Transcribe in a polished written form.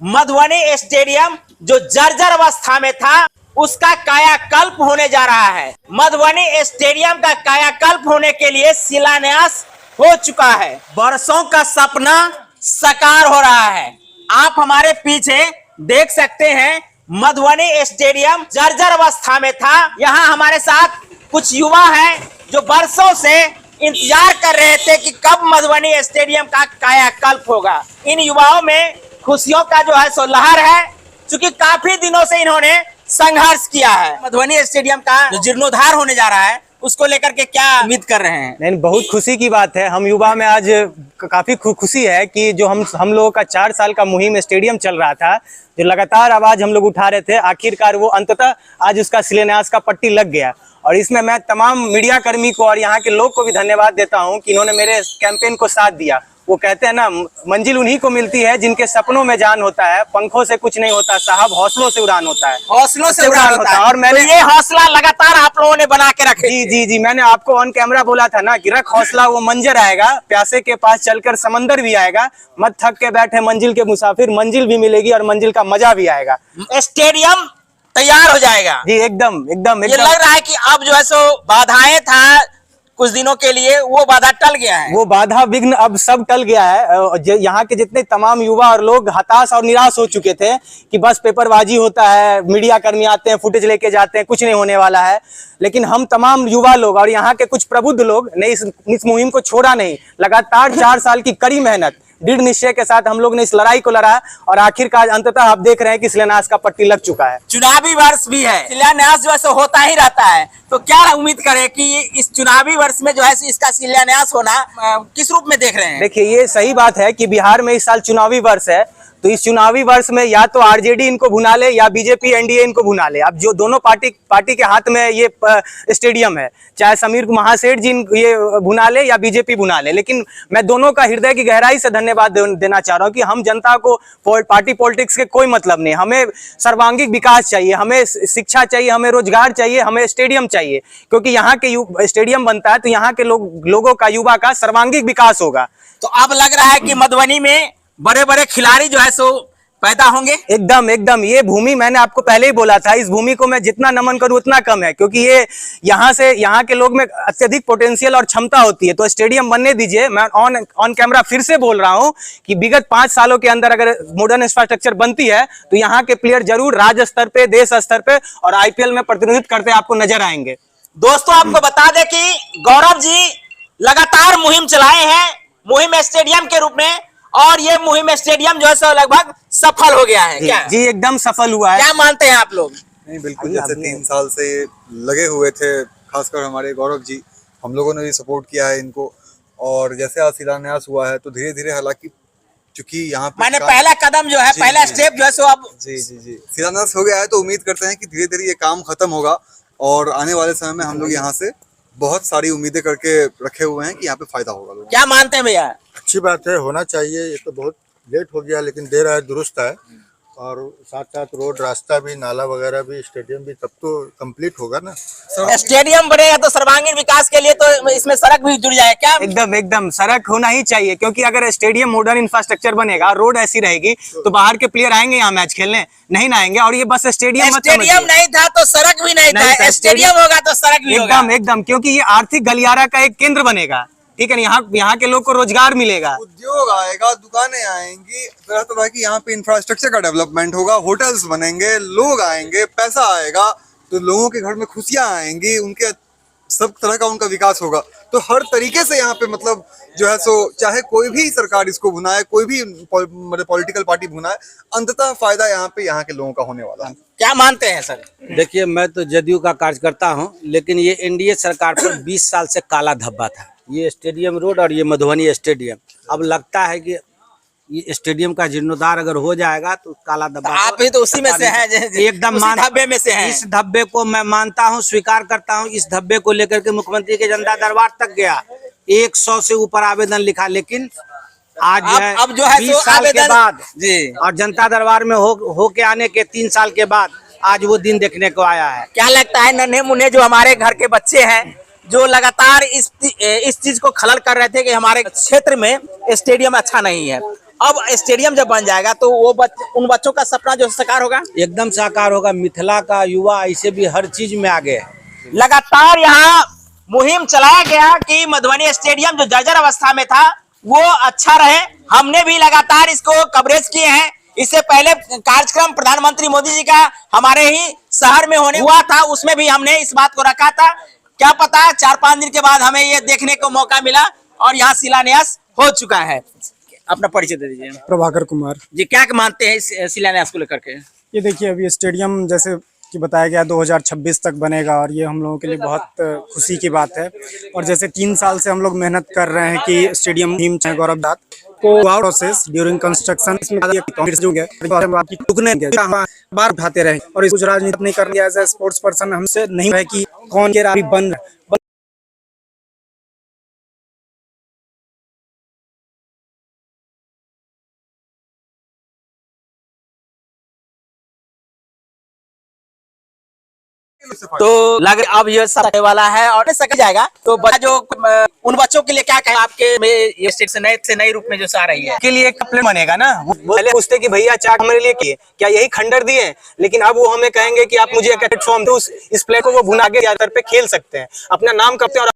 Madhubani stadium जो जर्जर अवस्था में था उसका कायाकल्प होने जा रहा है। मधुबनी स्टेडियम का कायाकल्प होने के लिए शिलान्यास हो चुका है। बरसों का सपना साकार हो रहा है। आप हमारे पीछे देख सकते हैं मधुबनी स्टेडियम जर्जर अवस्था में था। यहाँ हमारे साथ कुछ युवा हैं जो बरसों से इंतजार कर रहे थे कि कब मधुबनी स्टेडियम का कायाकल्प होगा। इन युवाओं में खुशियों का जो है सो लहर है, क्योंकि काफी दिनों से इन्होंने संघर्ष किया है। मधुबनी स्टेडियम का जो जीर्णोद्धार होने जा रहा है उसको लेकर के क्या उम्मीद कर रहे हैं? नहीं, बहुत खुशी की बात है। हम युवा में आज काफी खुशी है कि जो हम लोगों का 4 साल का मुहिम स्टेडियम चल रहा था, जो लगातार आवाज हम लोग उठा रहे थे, आखिरकार वो अंततः आज उसका शिलान्यास का पट्टी लग गया। और इसमें मैं तमाम मीडिया कर्मी को और यहाँ के लोग को भी धन्यवाद देता हूँ कि इन्होंने मेरे कैंपेन को साथ दिया। वो कहते हैं ना, मंजिल उन्हीं को मिलती है जिनके सपनों में जान होता है। पंखों से कुछ नहीं होता साहब, हौसलों से उड़ान होता है। हौसलों से उड़ान होता है। और मैंने तो ये हौसला लगातार आप लोगों ने बना के रखे। जी, मैंने आपको ऑन कैमरा बोला था ना कि रख हौसला, वो मंजर आएगा। प्यासे के पास चलकर समंदर भी आएगा। मत थक के बैठे मंजिल के मुसाफिर, मंजिल भी मिलेगी और मंजिल का मजा भी आएगा। स्टेडियम तैयार हो जाएगा जी, एकदम। ये लग रहा है कि अब जो है सो बाधाएं था कुछ दिनों के लिए, वो बाधा टल गया है। वो बाधा विघ्न अब सब टल गया है। यहाँ के जितने तमाम युवा और लोग हताश और निराश हो चुके थे कि बस पेपरबाजी होता है, मीडिया कर्मी आते हैं, फुटेज लेके जाते हैं, कुछ नहीं होने वाला है। लेकिन हम तमाम युवा लोग और यहाँ के कुछ प्रबुद्ध लोग ने इस मुहिम को छोड़ा नहीं। लगातार 4 साल की कड़ी मेहनत, दृढ़ निश्चय के साथ हम लोग ने इस लड़ाई को लड़ा और आखिरकार अंततः आप देख रहे हैं कि शिलान्यास का पट्टी लग चुका है। चुनावी वर्ष भी है, शिलान्यास जो है होता ही रहता है, तो क्या उम्मीद करें कि इस चुनावी वर्ष में जो है इसका शिलान्यास होना किस रूप में देख रहे हैं? देखिए, ये सही बात है कि बिहार में इस साल चुनावी वर्ष है, तो इस चुनावी वर्ष में या तो आरजेडी इनको भुना ले या बीजेपी एनडीए इनको भुना ले। अब जो दोनों पार्टी के हाथ में ये स्टेडियम है, चाहे समीर महासेठ जी ये भुना ले या बीजेपी भुना ले, लेकिन मैं दोनों का हृदय की गहराई से धन्यवाद देना चाह रहा हूँ कि हम जनता को पार्टी पॉलिटिक्स के कोई मतलब नहीं। हमें सर्वांगीण विकास चाहिए, हमें शिक्षा चाहिए, हमें रोजगार चाहिए, हमें स्टेडियम चाहिए, क्योंकि यहाँ के स्टेडियम बनता है तो यहाँ के लोगों का, युवा का सर्वांगीण विकास होगा। तो अब लग रहा है कि मधुबनी में बड़े बड़े खिलाड़ी जो है सो पैदा होंगे। एकदम ये भूमि, मैंने आपको पहले ही बोला था, इस भूमि को मैं जितना नमन करूं उतना कम है, क्योंकि ये यहाँ के लोग में अत्यधिक पोटेंशियल और क्षमता होती है। तो स्टेडियम बनने दीजिए। मैं ऑन कैमरा फिर से बोल रहा हूं कि विगत 5 सालों के अंदर अगर मॉडर्न इंफ्रास्ट्रक्चर बनती है तो यहाँ के प्लेयर जरूर राज्य स्तर पे, देश स्तर पे और IPL में प्रतिनिधित्व करते आपको नजर आएंगे। दोस्तों, आपको बता दें कि गौरव जी लगातार मुहिम चलाए हैं, मुहिम स्टेडियम के रूप में, और ये मुहिम स्टेडियम जो है सो लगभग सफल हो गया है। क्या जी, एकदम सफल हुआ है। क्या मानते हैं आप लोग? नहीं, बिल्कुल, जैसे 3 साल से लगे हुए थे, खासकर हमारे गौरव जी, हम लोगों ने भी सपोर्ट किया है इनको। और जैसे आज शिलान्यास हुआ है तो धीरे धीरे, हालांकि चूंकि यहाँ पे मैंने पहला कदम जो है, पहला स्टेप जो है सो अब जी शिलान्यास हो गया है, तो उम्मीद करते हैं कि धीरे धीरे ये काम खत्म होगा और आने वाले समय में हम लोग यहाँ से बहुत सारी उम्मीदें करके रखे हुए हैं कि यहाँ पे फायदा होगा लोगों को। क्या मानते हैं भैया? अच्छी बात है, होना चाहिए। ये तो बहुत लेट हो गया, लेकिन देर आए दुरुस्त है। और साथ साथ रोड, रास्ता भी, नाला वगैरह भी, स्टेडियम भी, तब तो कंप्लीट होगा ना। स्टेडियम बनेगा तो सर्वांगीण विकास के लिए तो इसमें सड़क भी जुड़ जाए। क्या एकदम सड़क होना ही चाहिए, क्योंकि अगर स्टेडियम मॉडर्न इंफ्रास्ट्रक्चर बनेगा, रोड ऐसी रहेगी तो बाहर के प्लेयर आएंगे यहाँ मैच खेलने, नहीं ना आएंगे। और ये बस स्टेडियम नहीं था तो सड़क भी नहीं था, स्टेडियम होगा तो सड़क भी होगा। एकदम, क्योंकि ये आर्थिक गलियारा का एक केंद्र बनेगा। ठीक है, यहाँ के लोग को रोजगार मिलेगा, उद्योग आएगा, दुकानें आएंगी, तरह तरह की यहाँ पे इंफ्रास्ट्रक्चर का डेवलपमेंट होगा, होटल्स बनेंगे, लोग आएंगे, पैसा आएगा, तो लोगों के घर में खुशियां आएंगी, उनके सब तरह का उनका विकास होगा। तो हर तरीके से यहाँ पे मतलब जो है सो, चाहे कोई भी सरकार इसको भुनाए, कोई भी मतलब पॉलिटिकल पार्टी भुनाए, अंततः फायदा यहाँ पे यहाँ के लोगों का होने वाला है। क्या मानते हैं सर? देखिए, मैं तो जदयू का कार्यकर्ता हूँ, लेकिन ये एनडीए सरकार पर 20 साल से काला धब्बा था, ये स्टेडियम रोड और ये मधुबनी स्टेडियम। अब लगता है कि ये स्टेडियम का जीर्णोद्धार अगर हो जाएगा तो काला धब्बा, आप ही तो उसी में से हैं, एकदम धब्बे में से हैं। इस धब्बे को मैं मानता हूँ, स्वीकार करता हूँ। इस धब्बे को लेकर के मुख्यमंत्री के जनता दरबार तक गया, 100 से ऊपर आवेदन लिखा, लेकिन आज अब जो है 20 साल के बाद जी, और जनता दरबार में हो के आने के 3 साल के बाद आज वो दिन देखने को आया है। क्या लगता है नन्हे मुन्ने जो हमारे घर के बच्चे हैं, जो लगातार इस चीज को खलल कर रहे थे कि हमारे क्षेत्र में स्टेडियम अच्छा नहीं है, अब स्टेडियम जब बन जाएगा तो वो उन बच्चों का सपना जो साकार होगा। एकदम साकार होगा। मिथिला का युवा ऐसे भी हर चीज में आगे है। लगातार यहाँ मुहिम चलाया गया कि मधुबनी स्टेडियम जो जर्जर अवस्था में था वो अच्छा रहे। हमने भी लगातार इसको कवरेज किए हैं। इससे पहले कार्यक्रम प्रधानमंत्री मोदी जी का हमारे ही शहर में होने हुआ था, उसमें भी हमने इस बात को रखा था। क्या पता 4-5 दिन के बाद हमें ये देखने को मौका मिला और यहाँ शिलान्यास हो चुका है। अपना परिचय दे दीजिए। प्रभाकर कुमार। जी, क्या मानते हैं इस शिलान्यास को लेकर के? ये देखिए, अभी स्टेडियम जैसे कि बताया गया 2026 तक बनेगा और ये हम लोगों के लिए बहुत खुशी की बात है। और जैसे 3 साल से हम लोग मेहनत कर रहे हैं कि स्टेडियम टीम चाहे गौरव दात को प्रोसेस ड्यूरिंग कंस्ट्रक्शन बार उठाते रहे और कुछ राजनीति नहीं करनी। एज ए स्पोर्ट्स पर्सन हमसे नहीं है कि कौन के राही बंद तो लग अब ये सकने वाला है और सक जाएगा। तो बच्चा जो उन बच्चों के लिए क्या कहें आपके ये स्टेट से नए रूप में जो आ रही है के लिए एक प्लेन बनेगा ना। वो पहले पूछते कि भैया चाक हमारे लिए किए क्या, यही खंडर दिए, लेकिन अब वो हमें कहेंगे कि आप मुझे एक प्लेटफॉर्म दो, इस प्लेट को वो भुना के ज्यादातर पे खेल सकते हैं, अपना नाम करते हैं और